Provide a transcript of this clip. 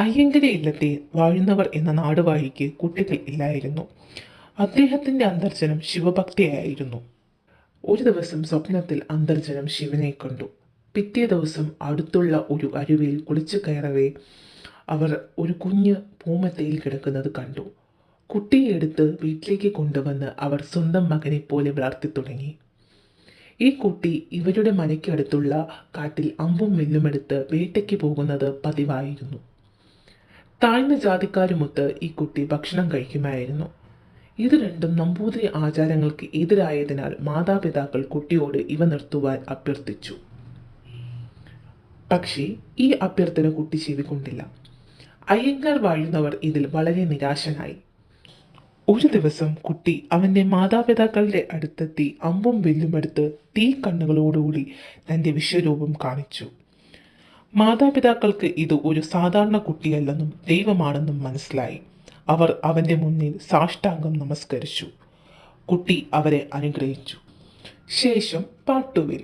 അയ്യങ്കര ഇല്ലത്തെ വാഴുന്നവർ എന്ന നാടുവാഴിക്ക് കുട്ടികൾ ഇല്ലായിരുന്നു. അദ്ദേഹത്തിന്റെ അന്തർജനം ശിവഭക്തിയായിരുന്നു. ഒരു ദിവസം സ്വപ്നത്തിൽ അന്തർജനം ശിവനെ കണ്ടു. പിറ്റേ ദിവസം അടുത്തുള്ള ഒരു അരുവിയിൽ കുളിച്ചു കയറവേ അവർ ഒരു കുഞ്ഞ് പൂമത്തയിൽ കിടക്കുന്നത് കണ്ടു. കുട്ടിയെ എടുത്ത് വീട്ടിലേക്ക് കൊണ്ടുവന്ന് അവർ സ്വന്തം മകനെ പോലെ വളർത്തി തുടങ്ങി. ഈ കുട്ടി ഇവരുടെ മനയ്ക്കടുത്തുള്ള കാട്ടിൽ അമ്പും വില്ലുമെടുത്ത് വേട്ടയ്ക്ക് പോകുന്നത് പതിവായിരുന്നു. താഴ്ന്ന ജാതിക്കാരുമൊത്ത് ഈ കുട്ടി ഭക്ഷണം കഴിക്കുമായിരുന്നു. ഇത് രണ്ടും നമ്പൂതിരി ആചാരങ്ങൾക്ക് എതിരായതിനാൽ മാതാപിതാക്കൾ കുട്ടിയോട് ഇവ നിർത്തുവാൻ അഭ്യർത്ഥിച്ചു. പക്ഷേ ഈ അഭ്യർത്ഥന കുട്ടി ചെവിക്കൊണ്ടില്ല. അയ്യങ്കാർ വാഴുന്നവർ ഇതിൽ വളരെ നിരാശനായി. ഒരു ദിവസം കുട്ടി അവൻ്റെ മാതാപിതാക്കളുടെ അടുത്തെത്തി അമ്പും വില്ലുമെടുത്ത് തീ കണ്ണുകളോടുകൂടി തൻ്റെ വിശ്വരൂപം കാണിച്ചു. മാതാപിതാക്കൾക്ക് ഇത് ഒരു സാധാരണ കുട്ടിയല്ലെന്നും ദൈവമാണെന്നും മനസ്സിലായി. അവർ അവൻ്റെ മുന്നിൽ സാഷ്ടാംഗം നമസ്കരിച്ചു. കുട്ടി അവരെ അനുഗ്രഹിച്ചു. ശേഷം പാട്ടുവിൽ